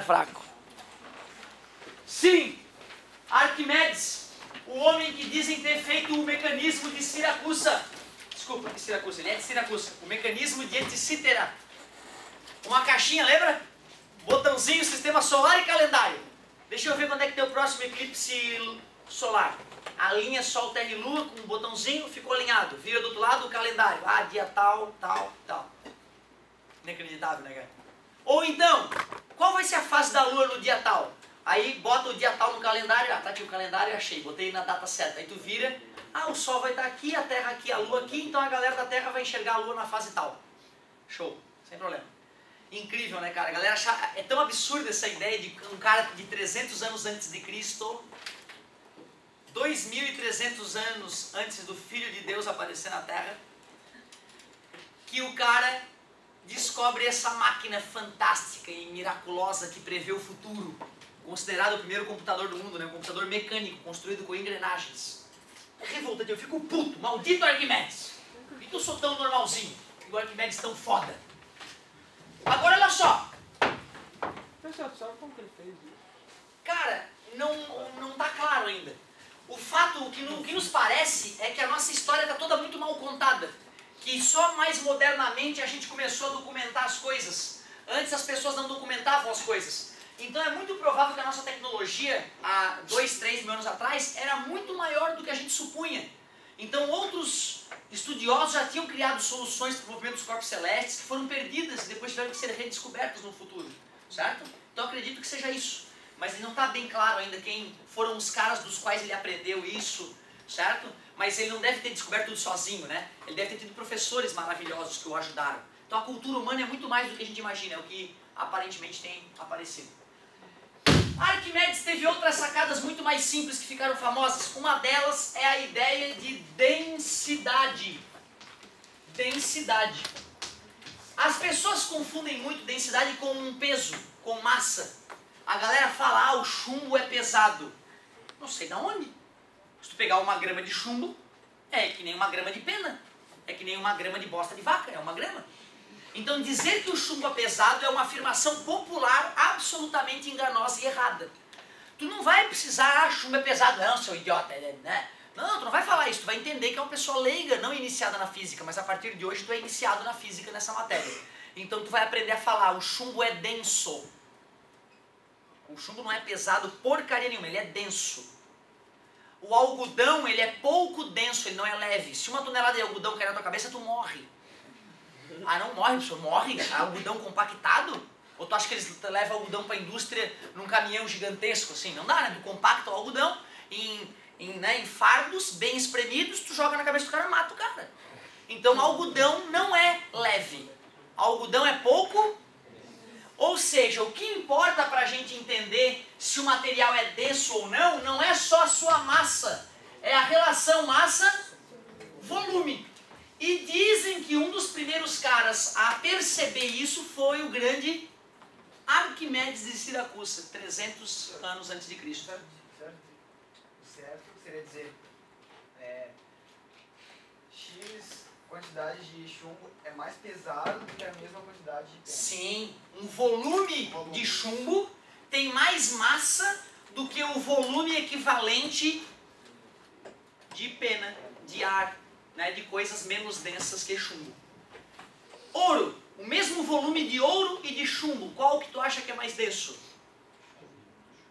fraco. Sim, Arquimedes, o homem que dizem ter feito o mecanismo de Siracusa. Desculpa, de Siracusa, ele é de Siracusa. O mecanismo de Anticítera. Uma caixinha, lembra? Botãozinho, sistema solar e calendário. Deixa eu ver quando é que tem o próximo eclipse solar. A linha Sol, Terra e Lua com um botãozinho ficou alinhado. Vira do outro lado o calendário. Ah, dia tal, tal, tal. Inacreditável, né, cara? Ou então, qual vai ser a fase da Lua no dia tal? Aí bota o dia tal no calendário. Ah, tá aqui o calendário, achei. Botei na data certa. Aí tu vira. Ah, o Sol vai estar aqui, a Terra aqui, a Lua aqui. Então a galera da Terra vai enxergar a Lua na fase tal. Show. Sem problema. Incrível, né, cara? A galera acha... É tão absurda essa ideia de um cara de 300 anos antes de Cristo, 2.300 anos antes do Filho de Deus aparecer na Terra, que o cara descobre essa máquina fantástica e miraculosa que prevê o futuro, considerado o primeiro computador do mundo, né? Um computador mecânico, construído com engrenagens. É revoltante, eu fico puto, maldito Arquimedes. Por que eu sou tão normalzinho? E o Arquimedes tão foda? Agora olha só. Você sabe como que ele fez isso? Cara, não tá claro ainda. O fato, o que nos parece é que a nossa história está toda muito mal contada. Que só mais modernamente a gente começou a documentar as coisas. Antes as pessoas não documentavam as coisas. Então é muito provável que a nossa tecnologia, há 2, 3 mil anos atrás, era muito maior do que a gente supunha. Então outros estudiosos já tinham criado soluções para o movimento dos corpos celestes que foram perdidas e depois tiveram que ser redescobertas no futuro. Certo? Então acredito que seja isso. Mas não está bem claro ainda quem foram os caras dos quais ele aprendeu isso, certo? Mas ele não deve ter descoberto tudo sozinho, né? Ele deve ter tido professores maravilhosos que o ajudaram. Então a cultura humana é muito mais do que a gente imagina, é o que aparentemente tem aparecido. Arquimedes teve outras sacadas muito mais simples que ficaram famosas. Uma delas é a ideia de densidade. Densidade. As pessoas confundem muito densidade com um peso, com massa. A galera fala, ah, o chumbo é pesado. Não sei de onde. Se tu pegar uma grama de chumbo, é que nem uma grama de pena. É que nem uma grama de bosta de vaca, é uma grama. Então dizer que o chumbo é pesado é uma afirmação popular absolutamente enganosa e errada. Tu não vai precisar, ah, chumbo é pesado, não, seu idiota, né? Não, tu não vai falar isso, tu vai entender que é uma pessoa leiga, não iniciada na física, mas a partir de hoje tu é iniciado na física nessa matéria. Então tu vai aprender a falar, o chumbo é denso. O chumbo não é pesado porcaria nenhuma, ele é denso. O algodão, ele é pouco denso, ele não é leve. Se 1 tonelada de algodão cair na tua cabeça, tu morre. Ah, não morre, senhor, morre? Algodão compactado? Ou tu acha que eles levam algodão para a indústria num caminhão gigantesco, assim? Não dá, né? Tu compacta o algodão em fardos bem espremidos, tu joga na cabeça do cara e mata o cara. Então, algodão não é leve. Algodão é pouco. Ou seja, o que importa para a gente entender se o material é denso ou não é só a sua massa. É a relação massa-volume. E dizem que um dos primeiros caras a perceber isso foi o grande Arquimedes de Siracusa, 300 anos antes de Cristo. Certo seria dizer, X quantidade de chumbo é mais pesado do que a mesma quantidade de pena. Sim, um volume de chumbo tem mais massa do que o volume equivalente de pena, de ar, né, de coisas menos densas que chumbo. Ouro, o mesmo volume de ouro e de chumbo, qual que tu acha que é mais denso?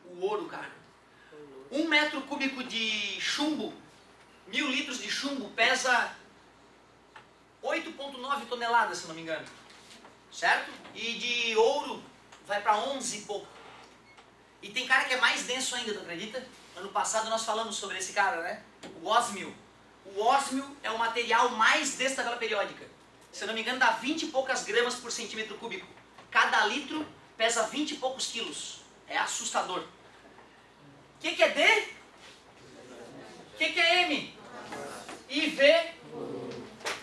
O ouro, cara. 1 metro cúbico de chumbo, 1000 litros de chumbo, pesa 8,9 toneladas, se não me engano. Certo? E de ouro vai para 11 e pouco. E tem cara que é mais denso ainda, tu acredita? Ano passado nós falamos sobre esse cara, né? O ósmio. O ósmio é o material mais denso da tabela periódica. Se eu não me engano, dá 20 e poucas gramas por centímetro cúbico. Cada litro pesa 20 e poucos quilos. É assustador. O que é D? O que é M? E V?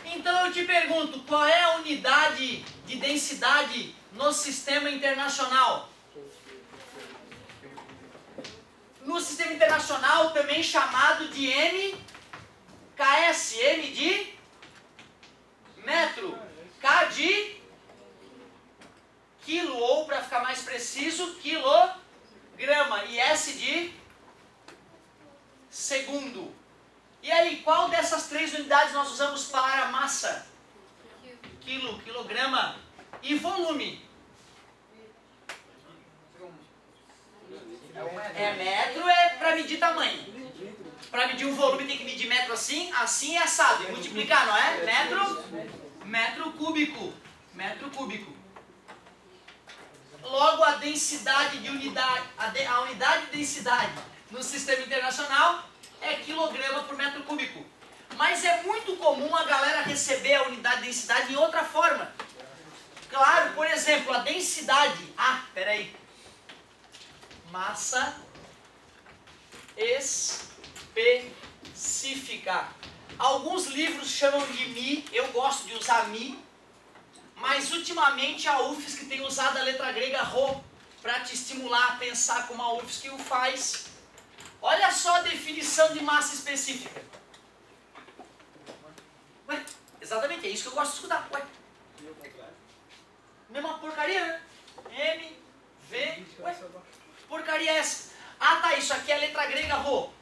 Então eu te pergunto, qual é a unidade de densidade no sistema internacional? No sistema internacional, também chamado de MKS, M de metro, K de quilo, ou para ficar mais preciso, quilograma. E S de segundo. E aí, qual dessas 3 unidades nós usamos para massa? Quilo, quilograma. E volume? Metro é para medir tamanho. Para medir um volume tem que medir metro assim, assim é assado. E multiplicar, não é? Metro cúbico. Metro cúbico. Logo, a densidade de unidade, a unidade de densidade no sistema internacional é quilograma por metro cúbico. Mas é muito comum a galera receber a unidade de densidade em outra forma. Claro, por exemplo, a densidade... peraí. Massa específica. Alguns livros chamam de Mi, eu gosto de usar Mi, mas ultimamente a UFSC tem usado a letra grega Rho para te estimular a pensar como a UFSC o faz. Olha só a definição de massa específica. Ué, exatamente, é isso que eu gosto de escutar. Ué, mesma porcaria, né? M, V, ué, porcaria é essa? Tá, isso aqui é a letra grega Rho.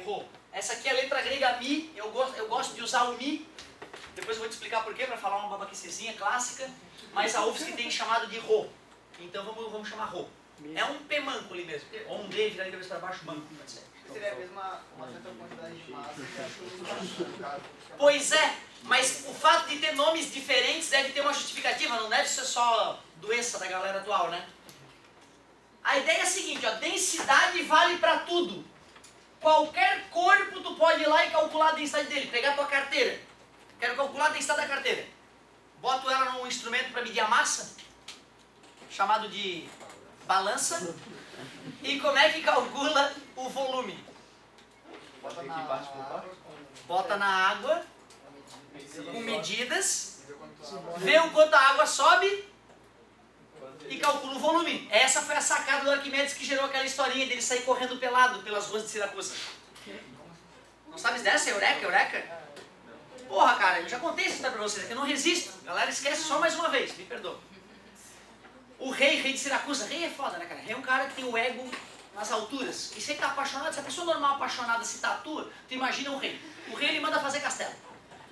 Rho. Essa aqui é a letra grega Mi, eu gosto de usar o Mi. Depois eu vou te explicar por quê, para falar uma babaquicezinha clássica. Mas a UFSC tem chamado de Rho. Então vamos chamar Rho. É um P manco ali mesmo. Ou um D, virar de cabeça para baixo, manco. Seria a mesma uma certa quantidade de massa que a chuva. Pois é, mas o fato de ter nomes diferentes deve ter uma justificativa, não deve ser só doença da galera atual, né? A ideia é a seguinte, ó, densidade vale para tudo. Qualquer corpo tu pode ir lá e calcular a densidade dele. Pegar a tua carteira. Quero calcular a densidade da carteira. Boto ela num instrumento para medir a massa, chamado de balança. E como é que calcula o volume? Bota na água, com medidas, vê o quanto a água sobe e calcula o volume. Essa foi a sacada do Arquimedes que gerou aquela historinha dele sair correndo pelado pelas ruas de Siracusa. Não sabes dessa? Eureka? Porra, cara, eu já contei essa história pra vocês, é que eu não resisto. Galera, esquece só mais uma vez, me perdoa. O rei de Siracusa, rei é foda, né, cara? Rei é um cara que tem o ego nas alturas. E se ele tá apaixonado, se a pessoa normal apaixonada se tatua, tu imagina o rei. O rei, ele manda fazer castelo.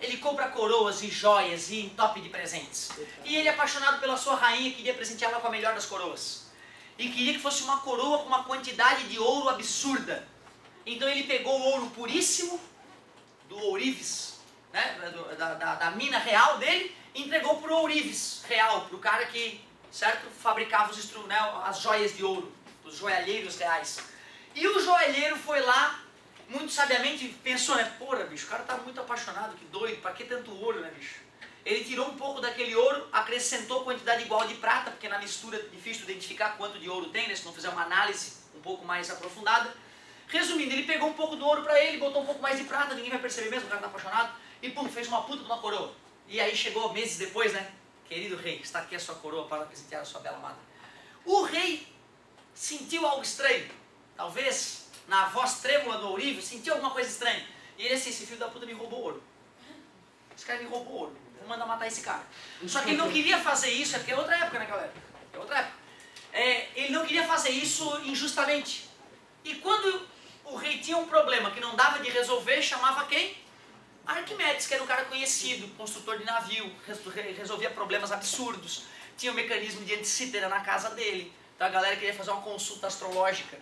Ele compra coroas e joias e top de presentes. E ele, apaixonado pela sua rainha, queria presenteá-la com a melhor das coroas. E queria que fosse uma coroa com uma quantidade de ouro absurda. Então ele pegou o ouro puríssimo do ourives, né, da mina real dele, e entregou pro ourives real, pro cara que, certo, fabricava as joias de ouro, os joalheiros reais. E o joalheiro foi lá, muito sabiamente pensou, né, porra, bicho, o cara tá muito apaixonado, que doido, pra que tanto ouro, né, bicho? Ele tirou um pouco daquele ouro, acrescentou quantidade igual de prata, porque na mistura é difícil identificar quanto de ouro tem, né, se não fizer uma análise um pouco mais aprofundada. Resumindo, ele pegou um pouco do ouro pra ele, botou um pouco mais de prata, ninguém vai perceber mesmo, o cara tá apaixonado, e pum, fez uma puta de uma coroa. E aí chegou meses depois, né, querido rei, está aqui a sua coroa para presentear a sua bela amada. O rei sentiu algo estranho, talvez na voz trêmula do ourives, sentiu alguma coisa estranha. E ele assim, esse filho da puta me roubou ouro. Esse cara me roubou ouro, vou mandar matar esse cara. Só que ele não queria fazer isso, é porque é outra época, né, galera? É outra época. Ele não queria fazer isso injustamente. E quando o rei tinha um problema que não dava de resolver, chamava quem? Arquimedes, que era um cara conhecido, construtor de navio, resolvia problemas absurdos, tinha um mecanismo de antecítera na casa dele, então a galera queria fazer uma consulta astronômica,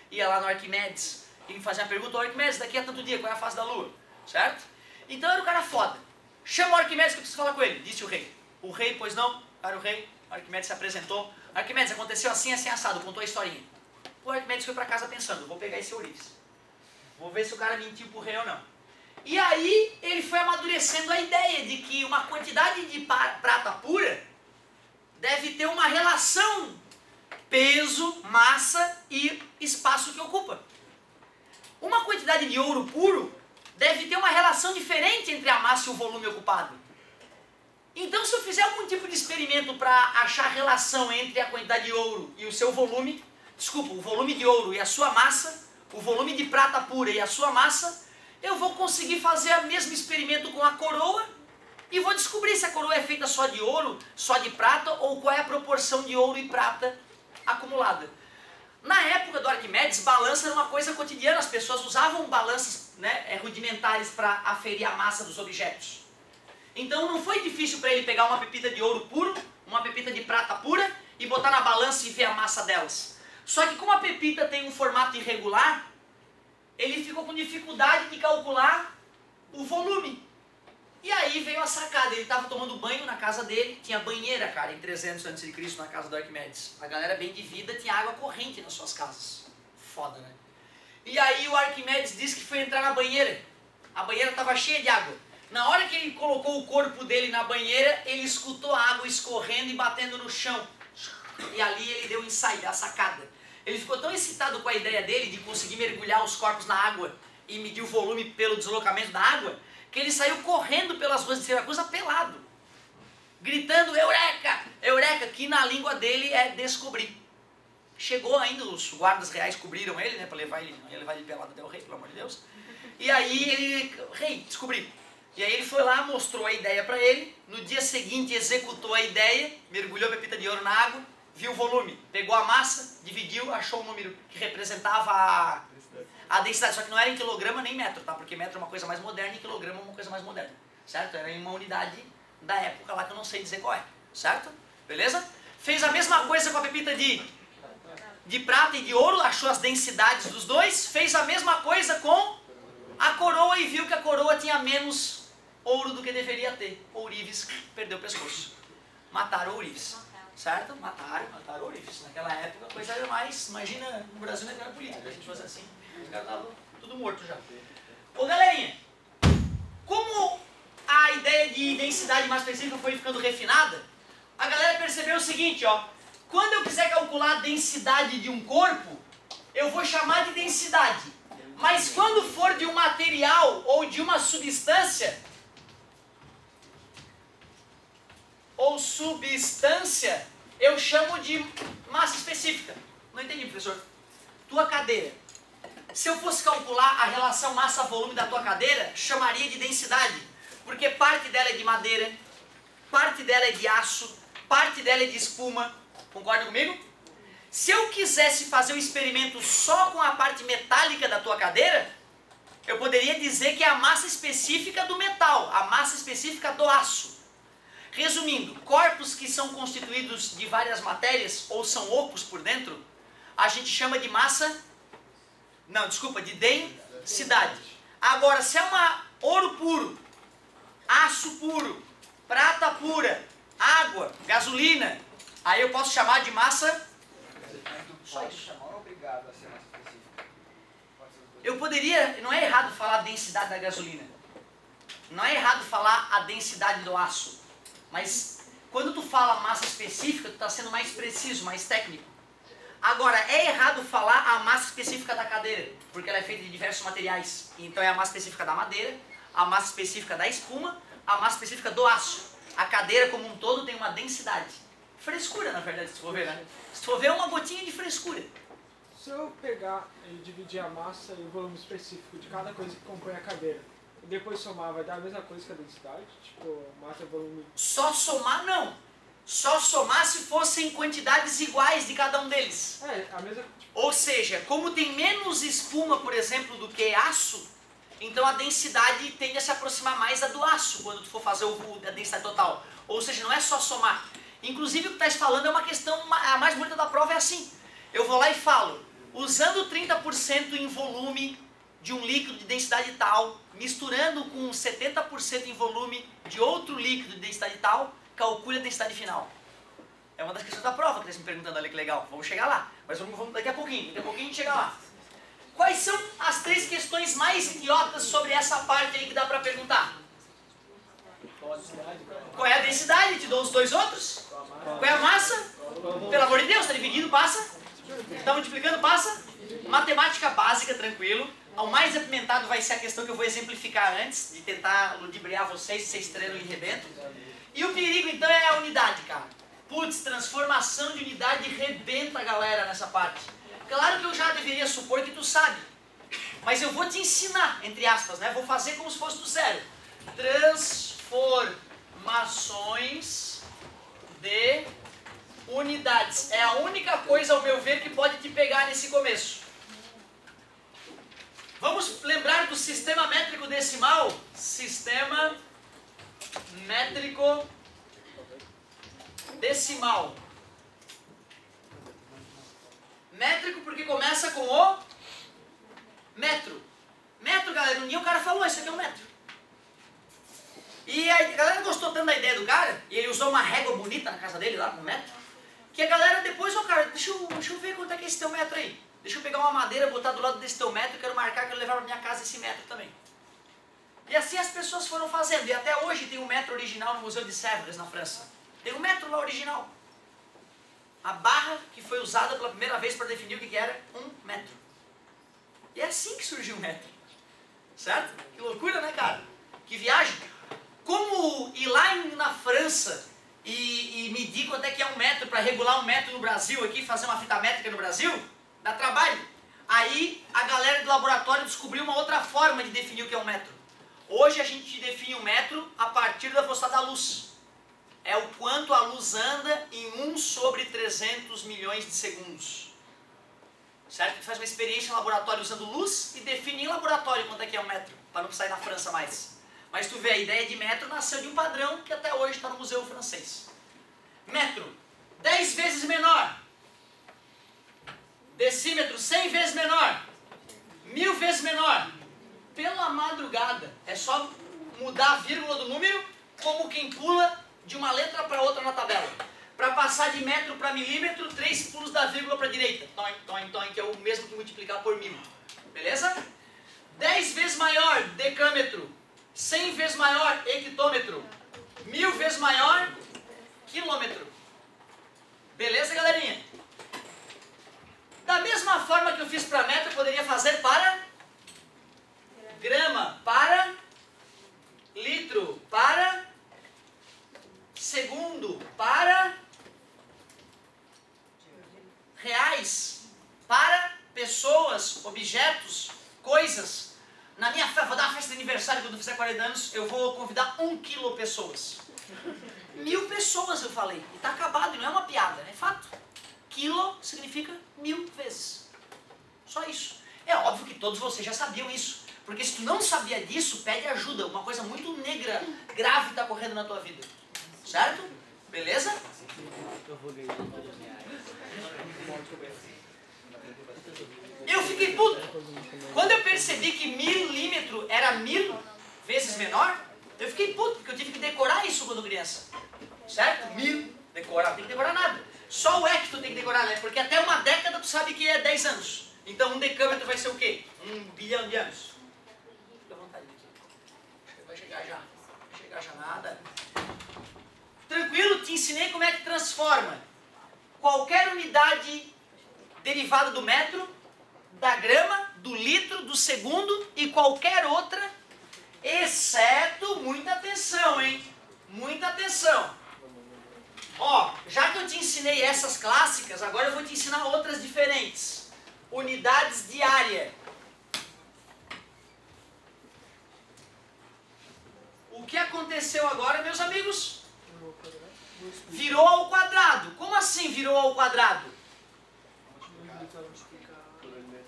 ia lá no Arquimedes e fazia uma pergunta, Arquimedes, daqui a tanto dia, qual é a fase da lua, certo? Então era um cara foda. Chama o Arquimedes que eu preciso falar com ele, disse o rei. O rei, pois não, era o rei, o Arquimedes se apresentou, Arquimedes, aconteceu assim, assim, assado, contou a historinha. O Arquimedes foi para casa pensando, vou pegar esse ourives. Vou ver se o cara mentiu pro rei ou não. E aí ele foi amadurecendo a ideia de que uma quantidade de prata pura deve ter uma relação peso, massa e espaço que ocupa. Uma quantidade de ouro puro deve ter uma relação diferente entre a massa e o volume ocupado. Então, se eu fizer algum tipo de experimento para achar relação entre a quantidade de ouro e o seu volume, o volume de ouro e a sua massa, o volume de prata pura e a sua massa, eu vou conseguir fazer o mesmo experimento com a coroa e vou descobrir se a coroa é feita só de ouro, só de prata, ou qual é a proporção de ouro e prata acumulada. Na época do Arquimedes, balança era uma coisa cotidiana, as pessoas usavam balanças, né, rudimentares para aferir a massa dos objetos. Então não foi difícil para ele pegar uma pepita de ouro puro, uma pepita de prata pura e botar na balança e ver a massa delas. Só que como a pepita tem um formato irregular, ele ficou com dificuldade de calcular o volume. E aí veio a sacada, ele estava tomando banho na casa dele, tinha banheira, cara, em 300 a.C. na casa do Arquimedes. A galera bem de vida tinha água corrente nas suas casas. Foda, né? E aí o Arquimedes disse que foi entrar na banheira. A banheira estava cheia de água. Na hora que ele colocou o corpo dele na banheira, ele escutou a água escorrendo e batendo no chão. E ali ele deu o insight, a sacada. Ele ficou tão excitado com a ideia dele de conseguir mergulhar os corpos na água e medir o volume pelo deslocamento da água, que ele saiu correndo pelas ruas de Siracusa pelado, gritando Eureka, Eureka, que na língua dele é descobrir. Chegou ainda, os guardas reais cobriram ele, né, para levar ele, não ia levar ele pelado até o rei, pelo amor de Deus. E aí ele, rei, descobri. E aí ele foi lá, mostrou a ideia para ele, no dia seguinte executou a ideia, mergulhou a pepita de ouro na água, viu o volume, pegou a massa, dividiu, achou o número que representava a densidade, só que não era em quilograma nem metro, tá? Porque metro é uma coisa mais moderna e quilograma é uma coisa mais moderna, certo? Era em uma unidade da época lá que eu não sei dizer qual é, certo? Beleza? Fez a mesma coisa com a pepita de prata e de ouro, achou as densidades dos dois, fez a mesma coisa com a coroa e viu que a coroa tinha menos ouro do que deveria ter. Ourives perdeu o pescoço. Mataram Ourives. Certo? Mataram Ourives. Naquela época a coisa era mais, imagina, no Brasil não era política, a gente fosse assim, os caras estavam tudo morto já. Ô galerinha, como a ideia de densidade mais específica foi ficando refinada, a galera percebeu o seguinte, ó, quando eu quiser calcular a densidade de um corpo, eu vou chamar de densidade, mas quando for de um material ou de uma substância, eu chamo de massa específica. Não entendi, professor. Tua cadeira. Se eu fosse calcular a relação massa-volume da tua cadeira, chamaria de densidade. Porque parte dela é de madeira, parte dela é de aço, parte dela é de espuma. Concorda comigo? Se eu quisesse fazer um experimento só com a parte metálica da tua cadeira, eu poderia dizer que é a massa específica do metal, a massa específica do aço. Resumindo, corpos que são constituídos de várias matérias ou são ocos por dentro, a gente chama de de densidade. Agora, se é ouro puro, aço puro, prata pura, água, gasolina, aí eu posso chamar de massa. Pode chamar, é obrigado a ser mais específico. Eu poderia, não é errado falar a densidade da gasolina, não é errado falar a densidade do aço. Mas quando tu fala massa específica, tu está sendo mais preciso, mais técnico. Agora, é errado falar a massa específica da cadeira, porque ela é feita de diversos materiais. Então é a massa específica da madeira, a massa específica da espuma, a massa específica do aço. A cadeira como um todo tem uma densidade. Frescura, na verdade, se tu for ver, né? Se tu for ver, é uma gotinha de frescura. Se eu pegar e dividir a massa e o volume específico de cada coisa que compõe a cadeira, e depois somar, vai dar a mesma coisa que a densidade? Tipo, massa e volume... Só somar, não. Só somar se fossem quantidades iguais de cada um deles. É, a mesma... Ou seja, como tem menos espuma, por exemplo, do que aço, então a densidade tende a se aproximar mais da do aço, quando tu for fazer a densidade total. Ou seja, não é só somar. Inclusive, o que tu estás falando é uma questão, a mais bonita da prova é assim. Eu vou lá e falo, usando 30% em volume de um líquido de densidade tal, misturando com 70% em volume de outro líquido de densidade tal, calcule a densidade final. É uma das questões da prova que eles me perguntando ali, que legal. Vamos chegar lá. Mas vamos daqui a pouquinho a gente chega lá. Quais são as 3 questões mais idiotas sobre essa parte aí que dá pra perguntar? Qual é a densidade? Te dou os 2 outros? Qual é a massa? Pelo amor de Deus, tá dividindo, passa. Tá multiplicando, passa. Matemática básica, tranquilo. O mais apimentado vai ser a questão que eu vou exemplificar antes, de tentar ludibriar vocês treinam e rebentam. E o perigo, então, é a unidade, cara. Putz, transformação de unidade rebenta a galera nessa parte. Claro que eu já deveria supor que tu sabe. Mas eu vou te ensinar, entre aspas, né? Vou fazer como se fosse do zero. Informações de unidades. É a única coisa, ao meu ver, que pode te pegar nesse começo. Vamos lembrar do sistema métrico decimal? Sistema métrico decimal. Métrico porque começa com o metro. Metro, galera, um dia o cara falou, isso aqui é um metro. E a galera gostou tanto da ideia do cara, e ele usou uma régua bonita na casa dele lá com metro, que a galera depois, cara, deixa eu ver quanto é que é esse teu metro aí. Deixa eu pegar uma madeira, botar do lado desse teu metro, quero marcar, quero levar pra minha casa esse metro também. E assim as pessoas foram fazendo, e até hoje tem um metro original no Museu de Sèvres, na França. Tem um metro lá original. A barra que foi usada pela primeira vez para definir o que era um metro. E é assim que surgiu o metro. Certo? Que loucura, né, cara? Que viagem. Como ir lá na França e medir quanto é que é um metro para regular um metro no Brasil aqui, fazer uma fita métrica no Brasil, dá trabalho. Aí a galera do laboratório descobriu uma outra forma de definir o que é um metro. Hoje a gente define um metro a partir da velocidade da luz. É o quanto a luz anda em 1 sobre 300 milhões de segundos. Certo? A gente faz uma experiência no laboratório usando luz e define em laboratório quanto é que é um metro, para não sair na França mais. Mas tu vê, a ideia de metro nasceu de um padrão que até hoje está no Museu Francês. Metro, 10 vezes menor. Decímetro, 100 vezes menor. 1000 vezes menor. Pela madrugada, é só mudar a vírgula do número, como quem pula de uma letra para outra na tabela. Para passar de metro para milímetro, 3 pulos da vírgula para a direita. Toim, que é o mesmo que multiplicar por 1000. Beleza? 10 vezes maior, decâmetro. 100 vezes maior, hectômetro. 1000 vezes maior, quilômetro. Beleza, galerinha? Da mesma forma que eu fiz para metro, eu poderia fazer para grama, para litro, para segundo, para reais, para pessoas, objetos, coisas. Na minha festa, vou dar uma festa de aniversário quando eu fizer 40 anos, eu vou convidar 1 quilo pessoas. 1000 pessoas eu falei, e está acabado, não é uma piada, é fato. Quilo significa 1000 vezes. Só isso. É óbvio que todos vocês já sabiam isso. Porque se tu não sabia disso, pede ajuda. Uma coisa muito negra, grave está correndo na tua vida. Certo? Beleza? Eu fiquei puto. Quando eu percebi que milímetro era 1000 vezes menor, eu fiquei puto, porque eu tive que decorar isso quando criança. Certo? 1000, decorar, não tem que decorar nada. Só o hecto tem que decorar, né? Porque até uma década tu sabe que é 10 anos. Então um decâmetro vai ser o quê? 1 bilhão de anos. Fica à vontade aqui. Vai chegar já. Não vai chegar já nada. Tranquilo? Te ensinei como é que transforma qualquer unidade derivada do metro, da grama, do litro, do segundo e qualquer outra, exceto, muita atenção, hein? Muita atenção. Ó, já que eu te ensinei essas clássicas, agora eu vou te ensinar outras diferentes. Unidades de área. O que aconteceu agora, meus amigos? Virou ao quadrado. Como assim virou ao quadrado?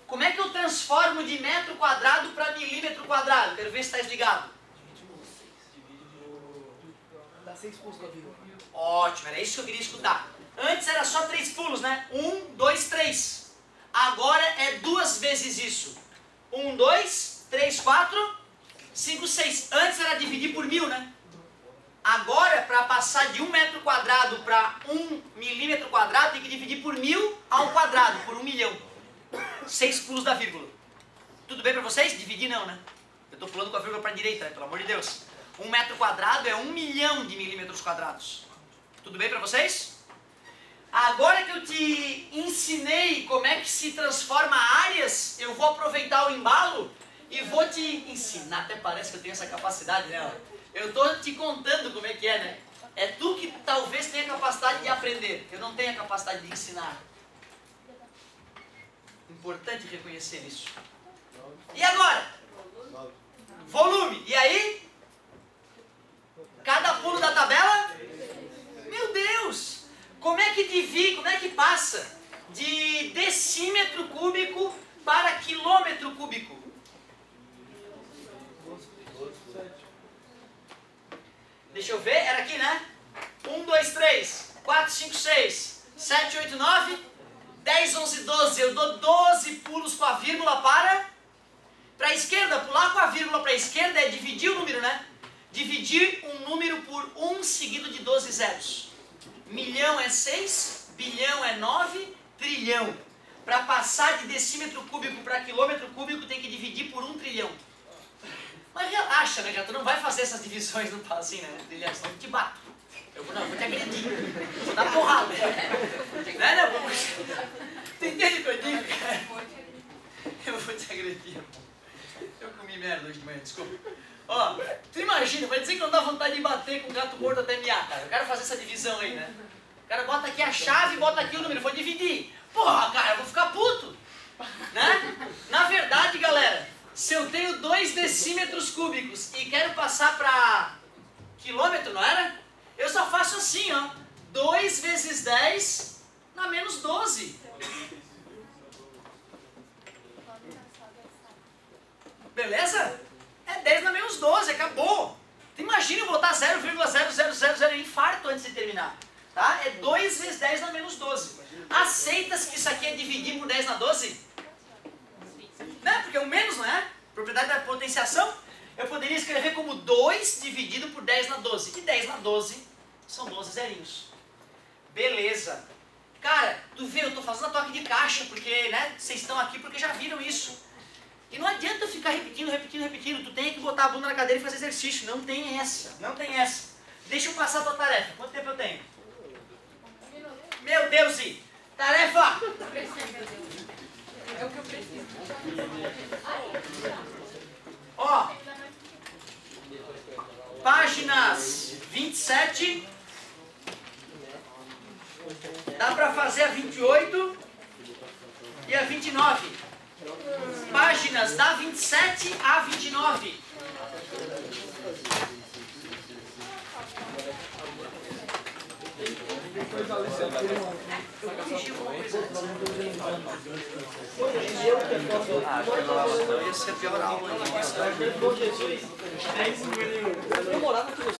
Como é que eu transformo de metro quadrado para milímetro quadrado? Quero ver se está desligado. Dá 6 pulos com a vírgula. Ótimo, era isso que eu queria escutar. Antes era só 3 pulos, né? 1, 2, 3. Agora é 2 vezes isso. 1, 2, 3, 4, 5, 6. Antes era dividir por 1000, né? Agora, para passar de 1 metro quadrado para 1 milímetro quadrado, tem que dividir por 1000 ao quadrado, por 1 milhão. 6 pulos da vírgula. Tudo bem para vocês? Dividir não, né? Eu estou pulando com a vírgula para a direita, né? Pelo amor de Deus. 1 metro quadrado é 1 milhão de milímetros quadrados. Tudo bem para vocês? Agora que eu te ensinei como é que se transforma áreas, eu vou aproveitar o embalo e vou te ensinar. Até parece que eu tenho essa capacidade, né? Eu estou te contando como é que é, né? É tu que talvez tenha a capacidade de aprender. Eu não tenho a capacidade de ensinar. Importante reconhecer isso. E agora? Volume. E aí? Cada pulo da tabela? Meu Deus! Como é que divide, como é que passa de decímetro cúbico para quilômetro cúbico? Deixa eu ver, era aqui, né? 1, 2, 3, 4, 5, 6, 7, 8, 9, 10, 11, 12. Eu dou 12 pulos com a vírgula para a esquerda. Pular com a vírgula para a esquerda é dividir o número, né? Dividir um número por 1 seguido de 12 zeros. Milhão é 6, bilhão é 9, trilhão. Para passar de decímetro cúbico para quilômetro cúbico tem que dividir por 1 trilhão. Mas relaxa, né? Já tu não vai fazer essas divisões no assim, né? Trilhão, senão eu te bato. Eu vou te agredir. Vou dar porrada. Não, tu entende o que eu digo? Eu vou te agredir. Eu comi merda hoje de manhã, desculpa. Ó, tu imagina, vai dizer que não dá vontade de bater com o gato morto até miar, cara. Eu quero fazer essa divisão aí, né? O cara bota aqui a chave e bota aqui o número, vou dividir. Porra, cara, eu vou ficar puto. Né? Na verdade, galera, se eu tenho 2 decímetros cúbicos e quero passar para quilômetro, não era? Eu só faço assim, ó. 2 vezes 10 na menos 12. Beleza? É 10 na menos 12, acabou. Tu imagina eu botar 0,0000 infarto antes de terminar. Tá? É 2 vezes 10 na menos 12. Aceita-se que isso aqui é dividir por 10 na 12? Né? Porque é o menos, não é? Propriedade da potenciação. Eu poderia escrever como 2 dividido por 10 na 12. E 10 na 12 são 12 zerinhos. Beleza. Cara, tu vê, eu tô fazendo a toque de caixa, porque, né, vocês estão aqui porque já viram isso. E não adianta ficar repetindo. Tu tem que botar a bunda na cadeira e fazer exercício. Não tem essa. Não tem essa. Deixa eu passar a tua tarefa. Quanto tempo eu tenho? Meu Deus, e tarefa! É o que eu preciso. Ó, páginas 27. Dá pra fazer a 28 e a 29. Páginas da 27 a 29. Depois a Alessandra tem Eu corrigi alguma coisa antes. Ia ser pior aula. um objetivo. 10 minutos.